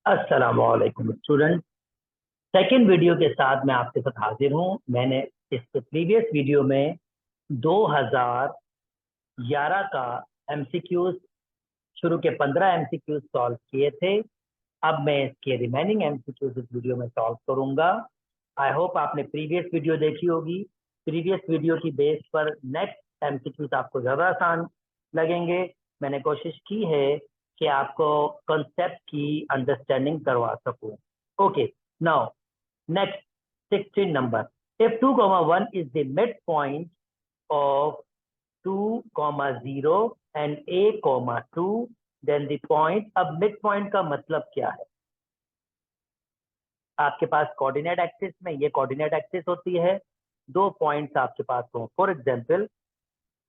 अस्सलामुअलैकुम student. Second video के साथ मैं आपके साथ हाजिर हूँ। मैंने इस प्रीवियस वीडियो में 2011 का एमसीक्यूज शुरू के 15 एमसीक्यूज सॉल्व किए थे। अब मैं इसके रिमेनिंग एमसीक्यूज इस वीडियो में सॉल्व करूंगा। आई होप आपने प्रीवियस वीडियो देखी होगी। प्रीवियस वीडियो की बेस पर नेक्स्ट एमसीक्यूज आपको ज़्यादा आसान लगेंगे। मैंने कोशिश की है कि आपको कॉन्सेप्ट की अंडरस्टैंडिंग करवा सकूं। Okay, now next 16 number. If 2, 1 is the midpoint of 2, 0 and a, 2, then the point। अब मिड पॉइंट का मतलब क्या है? आपके पास कोऑर्डिनेट एक्सिस में ये कोऑर्डिनेट एक्सिस होती है। दो पॉइंट्स आपके पास हो, फॉर एग्जांपल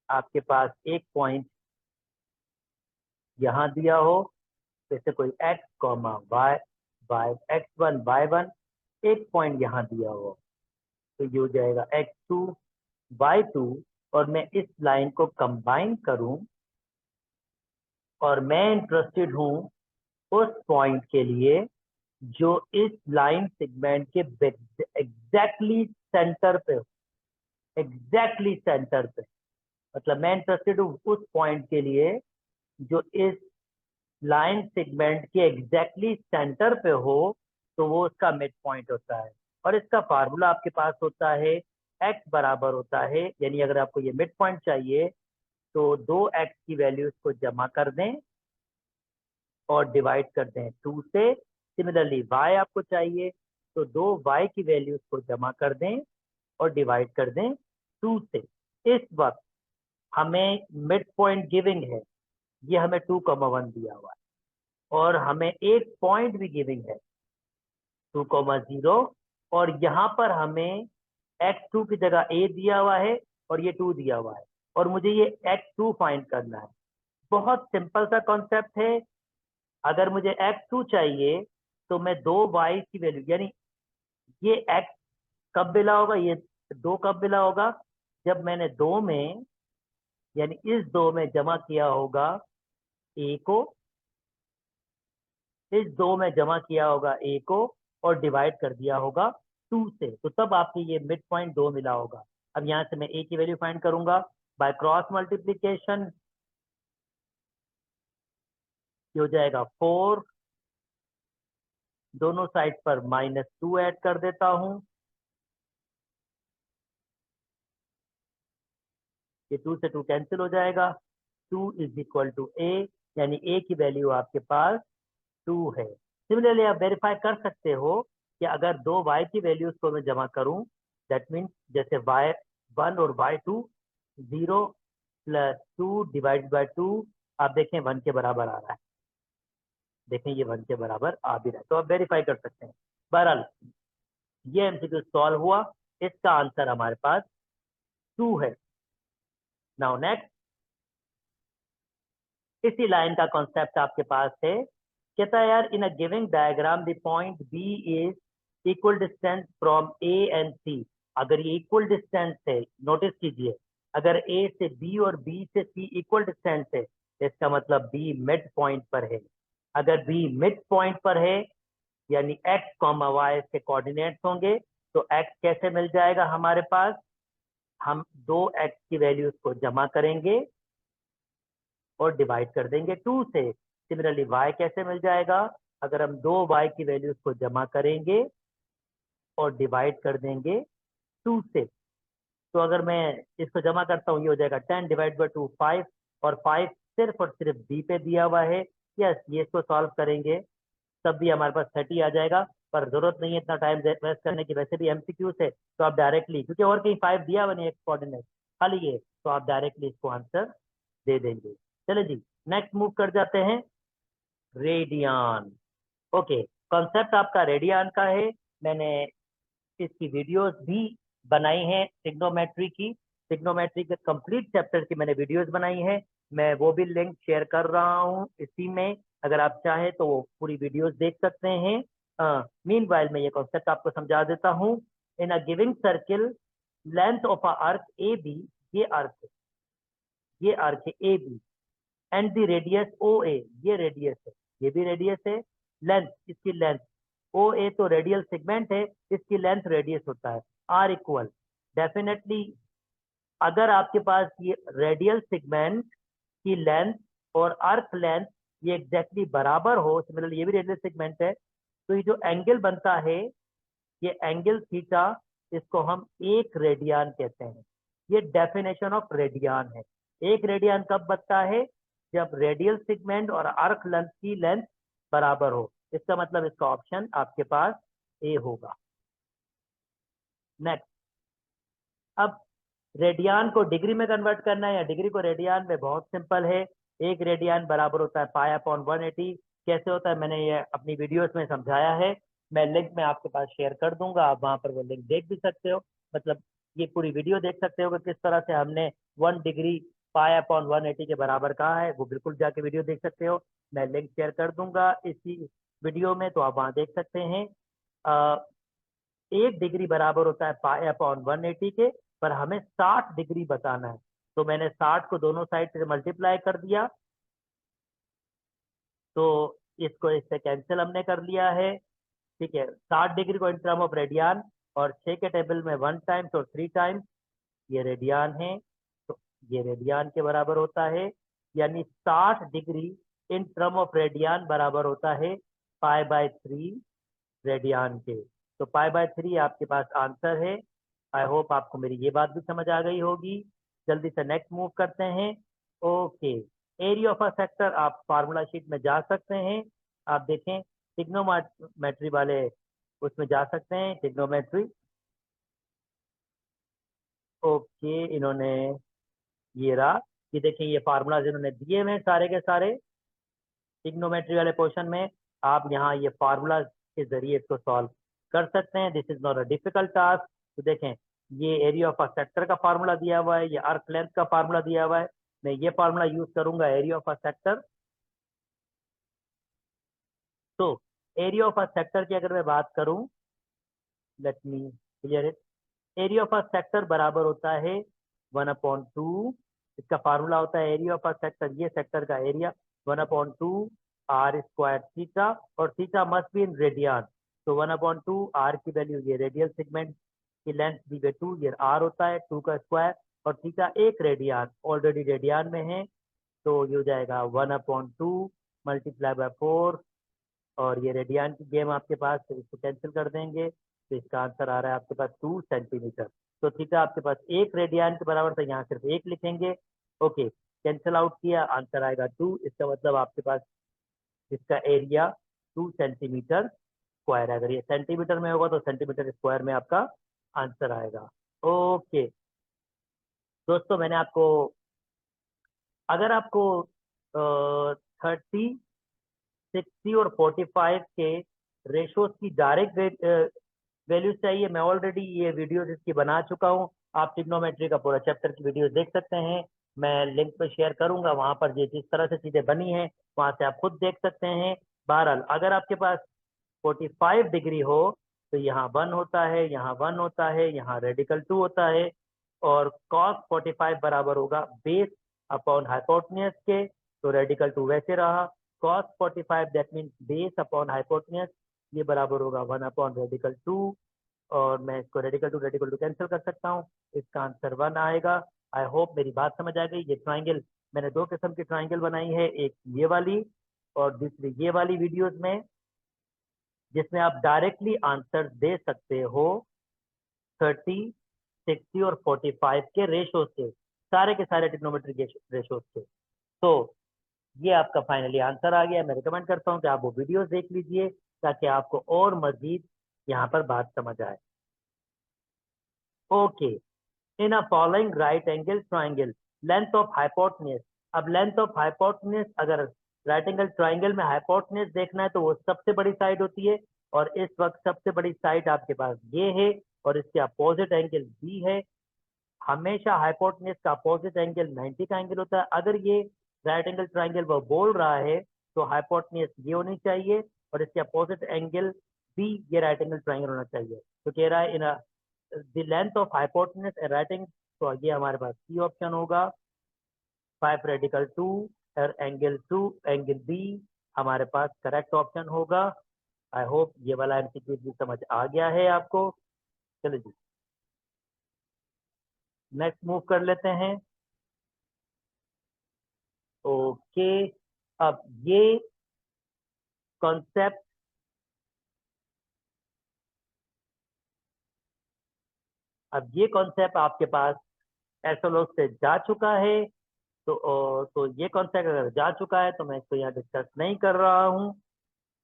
आपके पास एक पॉइंट यहां दिया हो, जैसे कोई x, y, x1, y1। एक पॉइंट यहां दिया हो तो ये हो जाएगा x2, y2। और मैं इस लाइन को कंबाइन करूं और मैं इंटरेस्टेड हूं उस पॉइंट के लिए जो इस लाइन सेगमेंट के एग्जैक्टली सेंटर पे हो। एग्जैक्टली सेंटर पे मतलब मैं इंटरेस्टेड हूँ उस पॉइंट के लिए जो इस लाइन सेगमेंट के एग्जैक्टली सेंटर पे हो, तो वो उसका मिड पॉइंट होता है। और इसका फार्मूला आपके पास होता है x बराबर होता है, यानी अगर आपको ये मिड पॉइंट चाहिए तो 2x की वैल्यूज को जमा कर दें और डिवाइड कर दें 2 से। सिमिलरली y आपको चाहिए तो 2y की वैल्यूज को जमा कर दें और डिवाइड कर दें 2 से। इस वक्त हमें मिड पॉइंट गिविंग है, ये हमें 2, 1 दिया हुआ है और हमें एक पॉइंट भी गिविंग है 2, 0। और यहाँ पर हमें x2 की जगह a दिया हुआ है और ये 2 दिया हुआ है और मुझे ये x2 फाइंड करना है। बहुत सिंपल सा कॉन्सेप्ट है। अगर मुझे x2 चाहिए तो मैं 2y की वैल्यू, यानी ये x कब मिला होगा, ये 2 कब मिला होगा, जब मैंने 2 में, यानी इस 2 में जमा किया होगा a को, इस 2 में जमा किया होगा a को और डिवाइड कर दिया होगा 2 से, तो तब आपको ये मिड पॉइंट 2 मिला होगा। अब यहां से मैं a की वैल्यू फाइंड करूंगा बाय क्रॉस मल्टीप्लीकेशन। ये हो जाएगा 4, दोनों साइड पर -2 ऐड कर देता हूं। ये 2 से 2 कैंसिल हो जाएगा। 2 इज इक्वल टू a, यानी a की वैल्यू आपके पास 2 है। सिमिलरली आप वेरीफाई कर सकते हो कि अगर दो y की वैल्यूज को मैं जमा करूं, दैट मीन्स जैसे y1 और y2, 0 + 2 डिवाइड बाय 2, आप देखें 1 के बराबर आ रहा है। देखें ये 1 के बराबर आ भी रहा है, तो आप वेरीफाई कर सकते हैं। बहरहाल ये एमसीक्यू सॉल्व हुआ, इसका आंसर हमारे पास 2 है। नाउ नेक्स्ट, इसी लाइन का कॉन्सेप्ट आपके पास है। कहता है यार, in a giving diagram the point B is equal distance from A and C. अगर ये इक्वल डिस्टेंस है, नोटिस कीजिए, अगर ए से बी और बी से सी इक्वल डिस्टेंस है तो इसका मतलब बी मिड पॉइंट पर है। अगर बी मिड पॉइंट पर है यानी एक्स कॉमा वाई के कोऑर्डिनेट्स होंगे, तो एक्स कैसे मिल जाएगा हमारे पास? हम 2x की वैल्यूज को जमा करेंगे और डिवाइड कर देंगे 2 से। सिमिलरली y कैसे मिल जाएगा? अगर हम 2y की वैल्यूज को जमा करेंगे और डिवाइड कर देंगे 2 से। तो अगर मैं इसको जमा करता हूँ, ये हो जाएगा 10 डिवाइड बाई 2, 5। और 5 सिर्फ और सिर्फ b पे दिया हुआ है। यस, ये इसको सॉल्व करेंगे तब भी हमारे पास 30 आ जाएगा, पर जरूरत नहीं है इतना टाइम वेस्ट करने की, वैसे भी एमसीक्यू है तो आप डायरेक्टली, क्योंकि और कहीं 5 दिया हुआ नहीं है कोऑर्डिनेट, खाली ये, तो आप डायरेक्टली इसको आंसर दे देंगे। चले जी, नेक्स्ट मूव कर जाते हैं, रेडियन। ओके, कॉन्सेप्ट आपका रेडियन का है। मैंने इसकी वीडियोस भी बनाई हैं ट्रिग्नोमेट्री की। ट्रिग्नोमेट्री के कंप्लीट चैप्टर की मैंने वीडियोस बनाई है, मैं वो भी लिंक शेयर कर रहा हूँ इसी में। अगर आप चाहें तो वो पूरी वीडियोस देख सकते हैं। मीनवाइल मैं ये कॉन्सेप्ट आपको समझा देता हूँ। In a giving circle, length of a arc A B, ये आर्क, ये आर्क है A B, and the radius O A, ये रेडियस है, ये भी रेडियस है। लेंथ, इसकी लेंथ, ओ ए तो रेडियल सेगमेंट है, इसकी लेंथ रेडियस होता है, आर इक्वल डेफिनेटली अगर आपके पास ये रेडियल सेगमेंट की लेंथ और आर्क लेंथ ये एग्जैक्टली बराबर हो, सिमिलरली ये भी रेडियल सेगमेंट है, तो ये जो एंगल बनता है ये एंगल थीटा, इसको हम एक रेडियन कहते हैं। ये डेफिनेशन ऑफ रेडियन है। एक रेडियन कब बनता है? जब रेडियल सेगमेंट और आर्क लेंथ की लेंथ बराबर हो। इसका मतलब इसका ऑप्शन आपके पास ए होगा। नेक्स्ट, अब रेडियन को डिग्री में कन्वर्ट करना है या डिग्री को रेडियन में, बहुत सिंपल है। एक रेडियन बराबर होता है पाई अपॉन 180। कैसे होता है मैंने ये अपनी वीडियोस में समझाया है, मैं लिंक में आपके पास शेयर कर दूंगा, आप वहां पर वो लिंक देख भी सकते हो, मतलब ये पूरी वीडियो देख सकते हो कि किस तरह से हमने 1 डिग्री पाई अपॉन 180 के बराबर कहा है, वो बिल्कुल जाके वीडियो देख सकते हो। मैं लिंक शेयर कर दूंगा इसी वीडियो में, तो आप वहां देख सकते हैं। 1 डिग्री बराबर होता है पाई अपॉन 180 के, पर हमें 60 डिग्री बताना है, तो मैंने 60 को दोनों साइड से मल्टीप्लाई कर दिया, तो इसको इससे कैंसिल हमने कर लिया है। ठीक है, 60 डिग्री को इन टर्म ऑफ रेडियन, और 6 के टेबल में 1 टाइम्स और 3 टाइम्स ये रेडियन है, तो ये रेडियन के बराबर होता है, यानी 60 degree in term of radian बराबर होता है पाई बाय 3 रेडियन के। तो पाई बाय 3 आपके पास आंसर है। आई होप आपको मेरी ये बात भी समझ आ गई होगी। जल्दी से नेक्स्ट मूव करते हैं। Okay, area of a sector, आप फार्मूला शीट में जा सकते हैं, आप देखें ट्रिग्नोमेट्री वाले उसमें जा सकते हैं, ट्रिग्नोमेट्री। ओके, इन्होंने ये रहा, ये देखें ये फार्मूलाज इन्होंने दिए हुए हैं सारे के सारे ट्रिग्नोमेट्री वाले पोर्शन में। आप यहाँ ये फार्मूला के जरिए इसको सॉल्व कर सकते हैं। This is not a difficult task. तो देखें, ये एरिया ऑफ अ सेक्टर का फार्मूला दिया हुआ है, ये आर्क लेंथ का फार्मूला दिया हुआ है, मैं ये फार्मूला यूज करूंगा एरिया ऑफ अ सेक्टर। तो एरिया ऑफ अ सेक्टर की अगर मैं बात करूं, let me clear it. Area of a sector बराबर होता है 1/2, इसका फार्मूला होता है एरिया ऑफ अ सेक्टर, ये सेक्टर का एरिया 1/2 आर स्क्वायर थीटा, और theta must be in radian, तो 1/2 आर की वैल्यू, ये रेडियल सेगमेंट की लेंथ दी बाई 2, ये आर होता है 2 का स्क्वायर, और थीटा एक रेडियन ऑलरेडी रेडियन में है, तो ये हो जाएगा 1/2 मल्टीप्लाई बाय 4, और ये रेडियन की गेम आपके पास, तो इसको कैंसिल कर देंगे, तो इसका आंसर आ रहा है आपके पास 2 सेंटीमीटर। तो थीटा आपके पास एक रेडियन के बराबर था, यहाँ सिर्फ एक लिखेंगे। ओके, कैंसिल आउट किया, आंसर आएगा 2। इसका मतलब आपके पास इसका एरिया 2 सेंटीमीटर स्क्वायर है। अगर ये सेंटीमीटर में होगा तो सेंटीमीटर स्क्वायर में आपका आंसर आएगा। ओके दोस्तों, मैंने आपको, अगर आपको 30, 60 और 45 के रेशोज की डायरेक्ट वैल्यूज चाहिए, मैं ऑलरेडी ये वीडियोस इसकी बना चुका हूँ। आप ट्रिग्नोमेट्री का पूरा चैप्टर की वीडियोस देख सकते हैं, मैं लिंक पे शेयर करूंगा, वहां पर ये जिस तरह से चीजें बनी हैं वहां से आप खुद देख सकते हैं। बहरहाल अगर आपके पास 45 डिग्री हो, तो यहाँ 1 होता है, यहाँ 1 होता है, यहाँ रेडिकल 2 होता है, और cos 45 बराबर होगा बेस अपॉन हाइपोटेन्यूज के, तो रेडिकल 2 वैसे रहा, cos 45 that means base upon hypotenuse, ये बराबर होगा 1 अपॉन रेडिकल 2, और मैं इसको रेडिकल टू कैंसिल कर सकता हूँ, इसका आंसर 1 आएगा। आई होप मेरी बात समझ आ गई। ये ट्राइंगल, मैंने दो किस्म की ट्राइंगल बनाई है, एक ये वाली और दूसरी ये वाली वीडियोस में, जिसमें आप डायरेक्टली आंसर दे सकते हो 30, 60 और 45 के रेशो से, सारे के सारे ट्रिग्नोमेट्रिक रेशो से। तो ये आपका फाइनली आंसर आ गया। मैं रिकमेंड करता हूँ कि आप वो वीडियोस देख लीजिए ताकि आपको और मजीद यहाँ पर बात समझ आए। Okay, in a following right angle triangle length of hypotenuse, अब लेंथ ऑफ हाइपोटेन्यूज, अगर राइट एंगल ट्राइंगल में हाइपोटेन्यूज देखना है तो वो सबसे बड़ी साइड होती है, और इस वक्त सबसे बड़ी साइड आपके पास ये है, और इसके अपोजिट एंगल बी है। हमेशा हाइपोटेन्यूज का अपोजिट एंगल 90 का एंगल होता है। अगर ये राइट एंगल ट्राइंगल वो बोल रहा है तो हाइपोटेन्यूज ये होनी चाहिए, और इसके अपोजिट एंगल बी, ये राइट एंगल ट्राइंगल होना चाहिए। तो कह रहा है in the length of hypotenuse and writing, तो ये हमारे पास सी ऑप्शन होगा, 5 रेडिकल 2 और एंगल 2 एंगल बी हमारे पास करेक्ट ऑप्शन होगा। आई होप ये वाला एमसीक्यू भी समझ आ गया है आपको। चलो जी, नेक्स्ट मूव कर लेते हैं। ओके, अब कॉन्सेप्ट ये कॉन्सेप्ट आपके पास एसोलोग से जा चुका है। तो ये कॉन्सेप्ट अगर जा चुका है तो मैं इसको यहाँ डिस्कस नहीं कर रहा हूँ।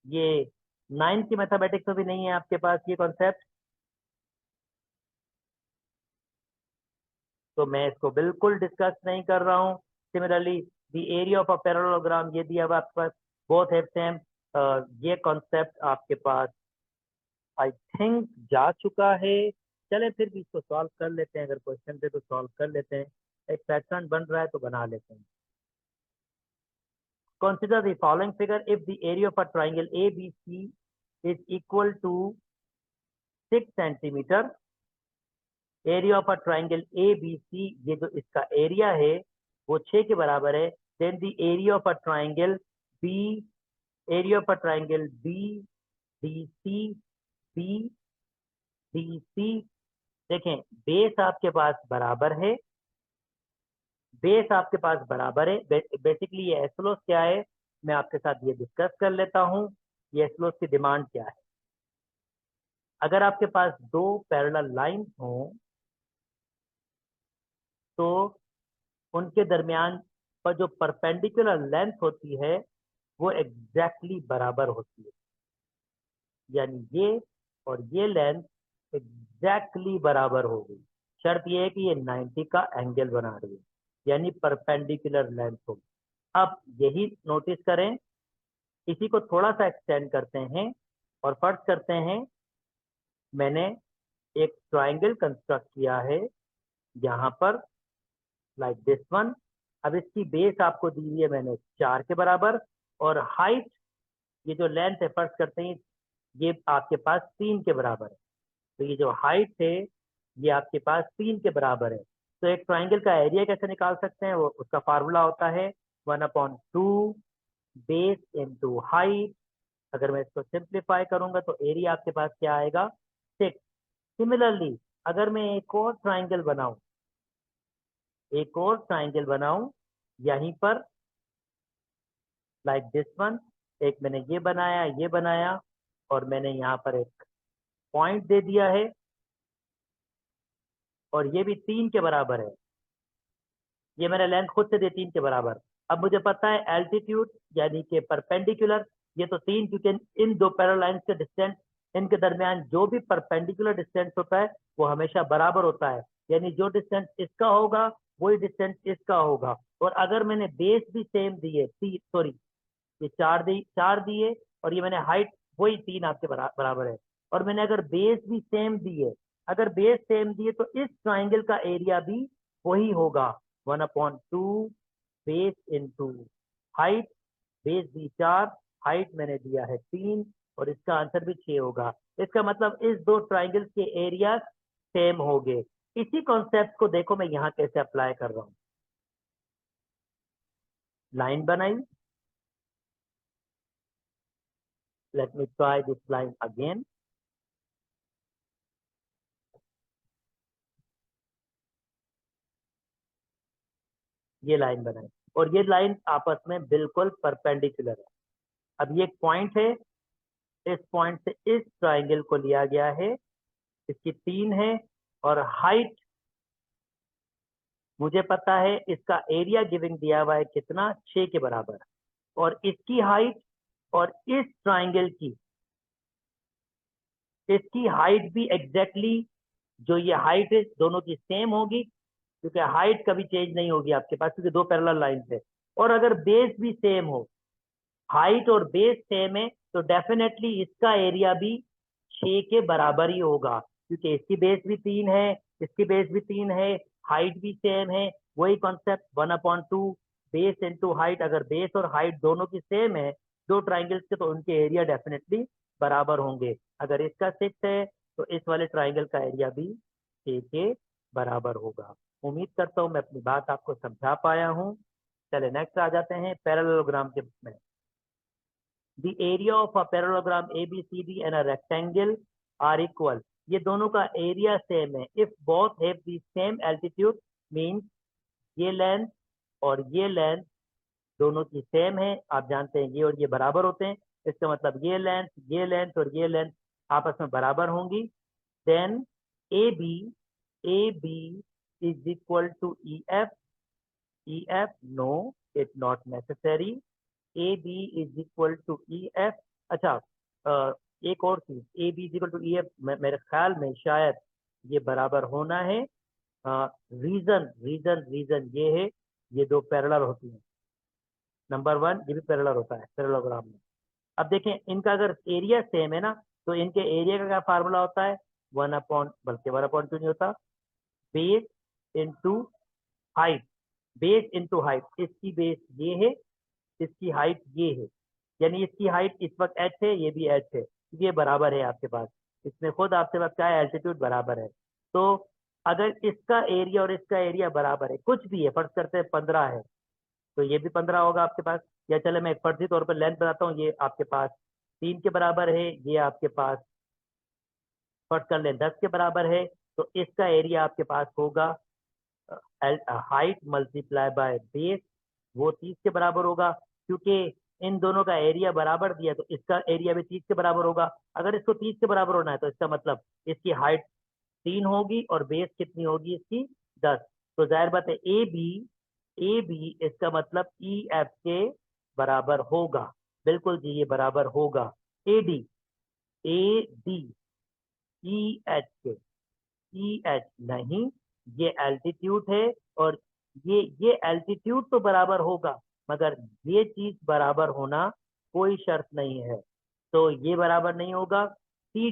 ये 9th की मैथमेटिक्स में भी नहीं है आपके पास ये कॉन्सेप्ट, तो मैं इसको बिल्कुल डिस्कस नहीं कर रहा हूँ। Similarly the area of a parallelogram ये दिया हुआ आपके पास, बोथ है सेम। ये कॉन्सेप्ट आपके पास आई थिंक जा चुका है। चले फिर भी इसको सॉल्व कर लेते हैं, अगर क्वेश्चन दे तो सॉल्व कर लेते हैं। एक पैटर्न बन रहा है तो बना लेते हैं। Consider the following figure. If the area of a triangle ABC is equal to 6 centimeter, area of a triangle ABC, ये जो इसका एरिया है वो 6 के बराबर है, then the area of a triangle B, area of a triangle BDC, BDC, देखें base आपके पास बराबर है, बेस आपके पास बराबर है। बेसिकली ये एसलोस क्या है मैं आपके साथ ये डिस्कस कर लेता हूँ। ये एसलोस की डिमांड क्या है। अगर आपके पास दो पैरेलल लाइन हो तो उनके दरमियान पर जो परपेंडिकुलर लेंथ होती है वो एग्जैक्टली बराबर होती है, यानी ये और ये लेंथ एग्जैक्टली बराबर होगी। शर्त ये है कि ये 90 का एंगल बना रही है, यानी परपेंडिकुलर लेंथ होगी। अब यही नोटिस करें, इसी को थोड़ा सा एक्सटेंड करते हैं और फर्ज करते हैं मैंने एक ट्राइंगल कंस्ट्रक्ट किया है यहाँ पर, लाइक दिस वन। अब इसकी बेस आपको दी हुई है मैंने 4 के बराबर, और हाइट ये जो लेंथ है फर्ज करते हैं ये आपके पास 3 के बराबर है। तो ये जो हाइट है ये आपके पास 3 के बराबर है। तो एक ट्राइंगल का एरिया कैसे निकाल सकते हैं, वो उसका फार्मूला होता है 1/2 बेस इंटू हाइट। अगर मैं इसको सिंप्लीफाई करूंगा तो एरिया आपके पास क्या आएगा, 6। सिमिलरली अगर मैं एक और ट्राइंगल बनाऊं, एक और ट्राइंगल बनाऊं यहीं पर, लाइक दिस वन, एक मैंने ये बनाया और मैंने यहाँ पर एक पॉइंट दे दिया है और ये भी 3 के बराबर है। ये मैंने लेंथ खुद से दी 3 के बराबर। अब मुझे पता है एल्टीट्यूड यानी कि परपेंडिकुलर, ये तो 3, क्योंकि इन दो पैरेलल लाइंस के डिस्टेंस, इनके दरमियान जो भी परपेंडिकुलर डिस्टेंस होता है वो हमेशा बराबर होता है, यानी जो डिस्टेंस इसका होगा वही डिस्टेंस इसका होगा। और अगर मैंने बेस भी सेम दिए, सॉरी ये 4 दिए और ये मैंने हाइट वही 3 आपके बराबर है, और मैंने अगर बेस भी सेम दिए, अगर बेस सेम दिए तो इस ट्राइंगल का एरिया भी वही होगा 1/2 बेस इंटू हाइट। बेस दी 4, हाइट मैंने दिया है 3, और इसका आंसर भी 6 होगा। इसका मतलब इस दो ट्राइंगल्स के एरिया सेम हो गए। इसी कॉन्सेप्ट को देखो मैं यहाँ कैसे अप्लाई कर रहा हूँ। लाइन बनाई, let me try this line again. ये लाइन बनाई और ये लाइन आपस में बिल्कुल परपेंडिकुलर है। अब ये एक पॉइंट है, इस पॉइंट से इस ट्राइंगल को लिया गया है, इसकी 3 है, और हाइट मुझे पता है, इसका एरिया गिविंग दिया हुआ है कितना, 6 के बराबर। और इसकी हाइट और इस ट्राइंगल की, इसकी हाइट भी एग्जैक्टली जो ये हाइट है दोनों की सेम होगी, क्योंकि हाइट कभी चेंज नहीं होगी आपके पास, क्योंकि दो पैरेलल लाइन है। और अगर बेस भी सेम हो, हाइट और बेस सेम है, तो डेफिनेटली इसका एरिया भी 6 के बराबर ही होगा, क्योंकि इसकी बेस भी 3 है, इसकी बेस भी 3 है, हाइट भी सेम है। वही कॉन्सेप्ट 1/2 बेस इंटू हाइट। अगर बेस और हाइट दोनों की सेम है दो ट्राइंगल्स के, तो उनके एरिया डेफिनेटली बराबर होंगे। अगर इसका 6 है तो इस वाले ट्राइंगल का एरिया भी 6 के बराबर होगा। उम्मीद करता हूँ मैं अपनी बात आपको समझा पाया हूँ। चले नेक्स्ट आ जाते हैं पैरेललोग्राम के में। The area of a parallelogram ABCD and a rectangle are equal, ये दोनों का एरिया सेम है। If both have the same altitude means ये लेंथ और ये लेंथ दोनों की सेम है, आप जानते हैं ये और ये बराबर होते हैं, इसका मतलब ये लेंथ और ये लेंथ आपस में बराबर होंगी, then A B is equal to E F no it not necessary, A B is equal to E F. अच्छा, एक और चीज, A B is equal to E F मेरे ख्याल में शायद ये बराबर होना है, रीजन रीजन रीजन ये है, ये दो पैरेलल होती हैं, नंबर वन ये भी पैरेलल होता है पैरेललोग्राम में। अब देखें इनका अगर एरिया सेम है ना, तो इनके एरिया का क्या फार्मूला होता है, 1/, बल्कि 1/2 नहीं होता, base into height, base into height, इसकी बेस ये है, इसकी हाइट ये है, यानी इसकी हाइट इस वक्त एच है, ये भी एच है, ये बराबर है आपके पास, इसमें खुद आपके पास क्या है, एल्टीट्यूड बराबर है। तो अगर इसका एरिया और इसका एरिया बराबर है, कुछ भी है, फर्ज करते हैं 15 है, तो ये भी 15 होगा आपके पास, या चले मैं एक फर्जी तौर पर लेंथ बताता हूँ, ये आपके पास 3 के बराबर है, ये आपके पास फर्ज कर लें 10 के बराबर है, तो इसका एरिया आपके पास होगा हाइट मल्टीप्लाई बाय बेस, वो 30 के बराबर होगा, क्योंकि इन दोनों का एरिया बराबर दिया तो इसका एरिया भी 30 के बराबर होगा। अगर इसको 30 के बराबर होना है तो इसका मतलब इसकी हाइट 3 होगी और बेस कितनी होगी इसकी 10, तो जाहिर बात है ए बी इसका मतलब ई एफ के बराबर होगा, बिल्कुल जी ये बराबर होगा ए डी ई एच के, ई एच नहीं, ये एल्टीट्यूड है, और ये एल्टीट्यूड तो बराबर होगा, मगर ये चीज बराबर होना कोई शर्त नहीं है, तो ये बराबर नहीं होगा। C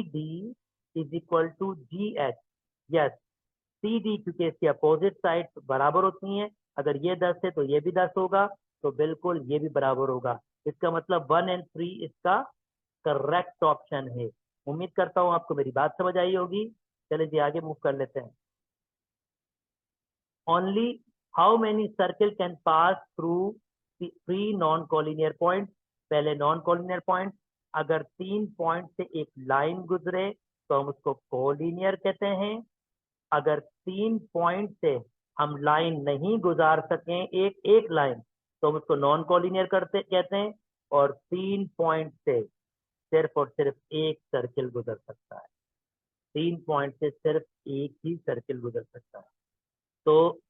D is equal to G H, yes C D, क्योंकि इसकी अपोजिट साइड बराबर होती हैं, अगर ये 10 है तो ये भी 10 होगा, तो बिल्कुल ये भी बराबर होगा, इसका मतलब 1 और 3 इसका करेक्ट ऑप्शन है। उम्मीद करता हूँ आपको मेरी बात समझ आई होगी। चलिए जी आगे मूव कर लेते हैं। Only how many circle can pass through 3 non collinear point, पहले नॉन कॉलिनियर पॉइंट, अगर 3 पॉइंट से एक लाइन गुजरे तो हम उसको कॉलिनियर कहते हैं, अगर 3 पॉइंट से हम लाइन नहीं गुजार सकें, एक एक लाइन, तो हम उसको नॉन कॉलिनियर कहते हैं, और 3 पॉइंट से सिर्फ और सिर्फ एक सर्किल गुजर सकता है, 3 पॉइंट से सिर्फ एक ही सर्किल गुजर सकता है। तो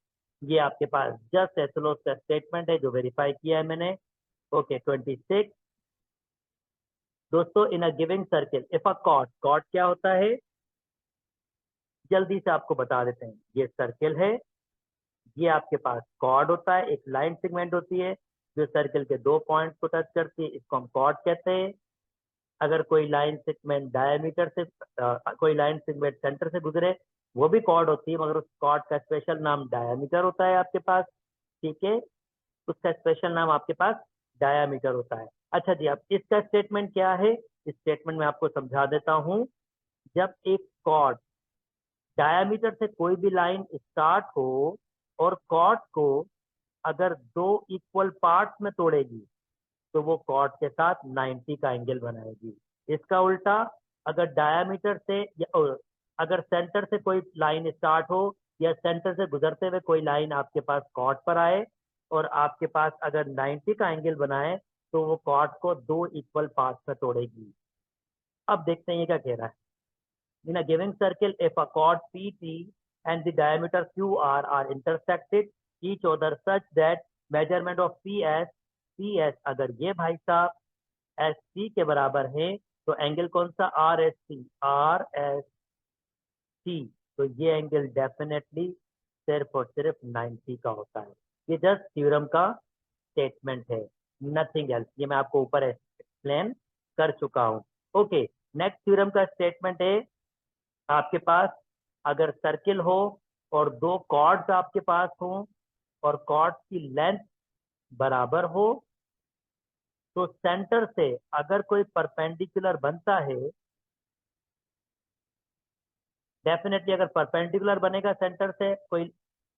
ये आपके पास जस्ट एसोलोस का स्टेटमेंट है जो वेरीफाई किया है मैंने। ओके 26 दोस्तों, in a giving circle if a chord क्या होता है, जल्दी से आपको बता देते हैं। ये सर्किल है, ये आपके पास कॉर्ड होता है, एक लाइन सेगमेंट होती है जो सर्किल के 2 पॉइंट्स को टच करती है, इसको हम कॉर्ड कहते हैं। अगर कोई लाइन सेगमेंट डायमीटर से कोई लाइन सेगमेंट सेंटर से गुजरे, वो भी कॉर्ड होती है, मगर उस कॉर्ड का स्पेशल नाम डायमीटर होता है आपके पास, ठीक है, उसका स्पेशल नाम आपके पास डायमीटर होता है। अच्छा जी, अब इसका स्टेटमेंट क्या है, इस स्टेटमेंट में आपको समझा देता हूं। जब एक कॉर्ड डायमीटर से कोई भी लाइन स्टार्ट हो और कॉर्ड को अगर 2 इक्वल पार्ट्स में तोड़ेगी, तो वो कॉर्ड के साथ 90 का एंगल बनाएगी। इसका उल्टा, अगर डायमीटर से अगर सेंटर से कोई लाइन स्टार्ट हो या सेंटर से गुजरते हुए कोई लाइन आपके पास कॉर्ड पर आए और आपके पास अगर 90 का एंगल बनाए, तो वो कॉर्ड को 2 इक्वल पार्ट्स में तोड़ेगी। अब देखते हैं ये क्या कह रहा है। In a given circle, if a chord PT and the diameter QR are intersected each other such that measurement of PS अगर ये भाई साहब SC के बराबर है, तो एंगल कौन सा, RST, तो ये एंगल डेफिनेटली सिर्फ और सिर्फ 90 का होता है। ये जस्ट थ्योरम का स्टेटमेंट है, नथिंग एल्स, ये मैं आपको ऊपर एक्सप्लेन कर चुका हूँ। ओके, नेक्स्ट थ्योरम का स्टेटमेंट है, आपके पास अगर सर्किल हो और 2 कॉर्ड्स आपके पास हो और कॉर्ड्स की लेंथ बराबर हो, तो सेंटर से अगर कोई परपेंडिकुलर बनता है, डेफिनेटली अगर परपेंडिकुलर बनेगा सेंटर से कोई,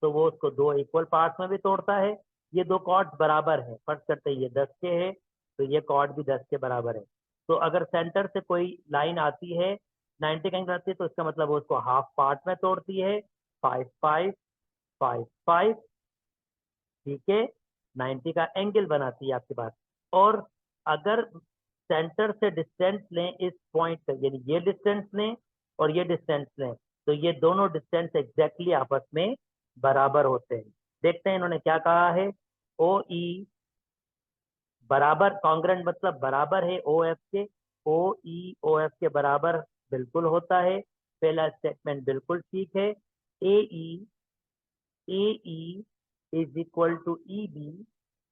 तो वो उसको 2 इक्वल पार्ट्स में भी तोड़ता है। ये 2 कॉर्ड्स बराबर है, फर्ज करते हैं ये 10 के है तो ये कॉर्ड भी 10 के बराबर है। तो अगर सेंटर से कोई लाइन आती है 90 का एंगल आती है तो इसका मतलब वो उसको हाफ पार्ट में तोड़ती है, 5 5 5 5, ठीक है, 90 का एंगल बनाती है आपके पास। और अगर सेंटर से डिस्टेंस लें इस पॉइंट से, यानी ये डिस्टेंस लें और ये डिस्टेंस लें, तो ये दोनों डिस्टेंस एग्जैक्टली आपस में बराबर होते हैं। देखते हैं इन्होंने क्या कहा है। ओ ई बराबर, कॉन्ग्रेंट मतलब बराबर है ओ एफ के, ओ एफ के बराबर बिल्कुल होता है। पहला स्टेटमेंट बिल्कुल ठीक है। A E is equal to E B,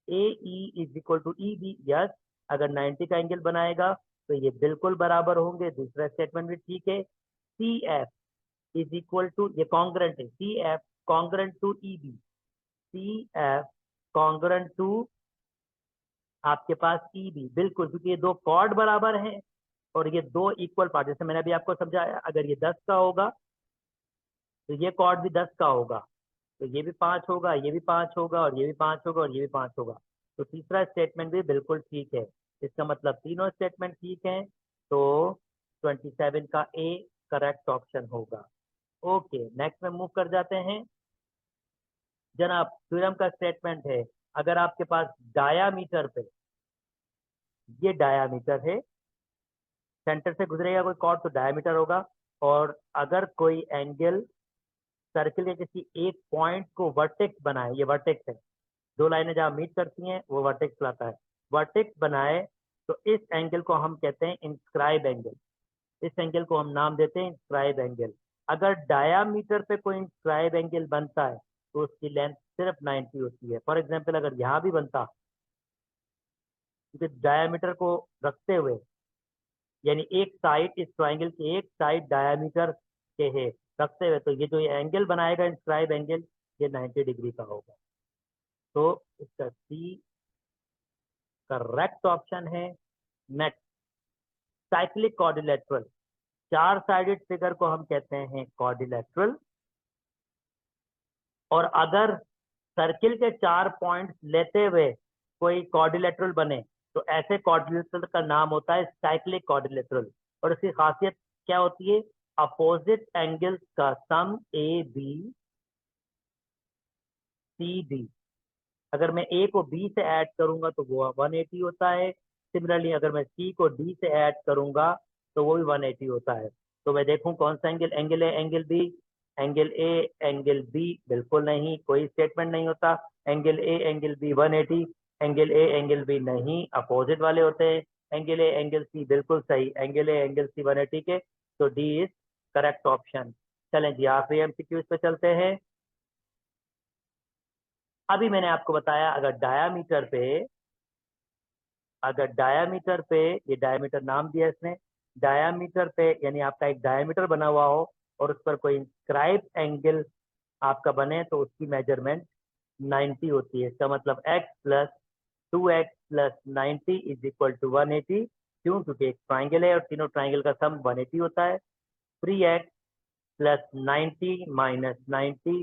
A E is equal to E B, yes. अगर 90 का एंगल बनाएगा तो ये बिल्कुल बराबर होंगे, दूसरा स्टेटमेंट भी ठीक है। C F is equal to, ये कॉन्ग्रेंट है, C F congruent to E B, C F congruent to आपके पास ई बी, बिल्कुल, क्योंकि ये दो कॉर्ड बराबर हैं और ये दो इक्वल पार्ट, जैसे मैंने अभी आपको समझाया, अगर ये 10 का होगा तो ये कॉर्ड भी 10 का होगा, तो ये भी 5 होगा, ये भी 5 होगा, और ये भी 5 होगा, और ये भी 5 होगा। तो तीसरा स्टेटमेंट भी बिल्कुल ठीक है। इसका मतलब तीनों स्टेटमेंट ठीक हैं, तो 27 का ए करेक्ट ऑप्शन होगा। ओके, नेक्स्ट में मूव कर जाते हैं। जनाब, थ्योरम का स्टेटमेंट है, अगर आपके पास डायामीटर पे, ये डायामीटर है, सेंटर से गुजरेगा कोई कॉर्ड तो डायामीटर होगा, और अगर कोई एंगल सर्किल के किसी एक पॉइंट को वर्टेक्स बनाए, ये वर्टेक्स है, दो लाइनें जहां मीट करती हैं वो वर्टेक्स लाता है, वर्टेक्स बनाए, तो इस एंगल को हम कहते हैं इंस्क्राइब एंगल। इस एंगल को हम नाम देते हैं इंस्क्राइब एंगल। अगर डायामीटर पे कोई इंस्क्राइब एंगल बनता है तो उसकी लेंथ सिर्फ 90 होती है। फॉर एग्जाम्पल, अगर यहाँ भी बनता, क्योंकि डायामीटर को रखते हुए, यानी एक साइड, इस ट्राइंगल की एक साइड डायामीटर के है रखते हुए, तो ये जो ये एंगल बनाएगा इंस्क्राइब एंगल, ये 90 डिग्री का होगा। तो इसका सी करेक्ट ऑप्शन है। नेक्स्ट, साइक्लिक क्वाड्रिलेटरल, चार साइडेड फिगर को हम कहते हैं क्वाड्रिलेटरल। और अगर सर्किल के चार पॉइंट्स लेते हुए कोई क्वाड्रिलेटरल बने तो ऐसे क्वाड्रिलेटरल का नाम होता है साइक्लिक क्वाड्रिलेटरल। और इसकी खासियत क्या होती है? अपोजिट एंगल्स का सम ए बी सी डी, अगर मैं ए को बी से ऐड करूंगा तो वो 180 होता है। सिमिलरली अगर मैं सी को डी से ऐड करूंगा तो वो भी 180 होता है। तो मैं देखूं कौन सा angle, angle A angle B, angle A angle B, बिल्कुल नहीं, कोई स्टेटमेंट नहीं होता। Angle A angle B 180, angle A angle B नहीं, अपोजिट वाले होते हैं। एंगल ए एंगल सी बिल्कुल सही, एंगल ए एंगल सी 180 के, तो डी इज करेक्ट ऑप्शन। चलें जी, आखिरी एमसीक्यूज पे चलते हैं। अभी मैंने आपको बताया, अगर डायामीटर पे ये डायामीटर नाम दिया इसने, डायामीटर पे यानी आपका एक डायामीटर बना हुआ हो और उस पर कोई इंस्क्राइब एंगल आपका बने तो उसकी मेजरमेंट 90 होती है। इसका मतलब x plus 2x plus 90 is equal to 180। क्यों? क्योंकि एक ट्राइंगल है और तीनों ट्राइंगल का सम 180 होता है। 3x plus 90 minus 90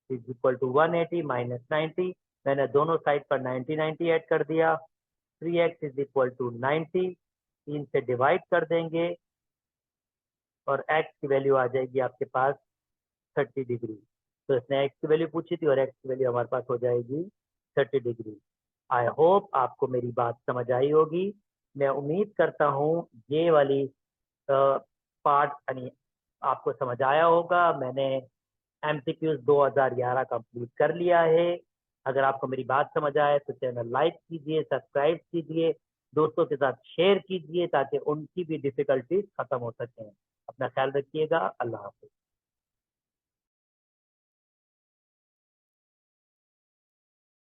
is equal to 180 minus 90। मैंने दोनों साइड पर 90 90 ऐड कर दिया। 3x इज इक्वल टू 90, 3 से डिवाइड कर देंगे और x की वैल्यू आ जाएगी आपके पास 30 डिग्री। तो इसने x की वैल्यू पूछी थी और x की वैल्यू हमारे पास हो जाएगी 30 डिग्री। आई होप आपको मेरी बात समझ आई होगी। मैं उम्मीद करता हूँ ये वाली पार्ट यानी आपको समझ आया होगा। मैंने एमसीक्यूज 2011 कंप्लीट कर लिया है। अगर आपको मेरी बात समझ आए तो चैनल लाइक कीजिए, सब्सक्राइब कीजिए, दोस्तों के साथ शेयर कीजिए ताकि उनकी भी डिफिकल्टीज खत्म हो सकें। अपना ख्याल रखिएगा। अल्लाह हाफिज।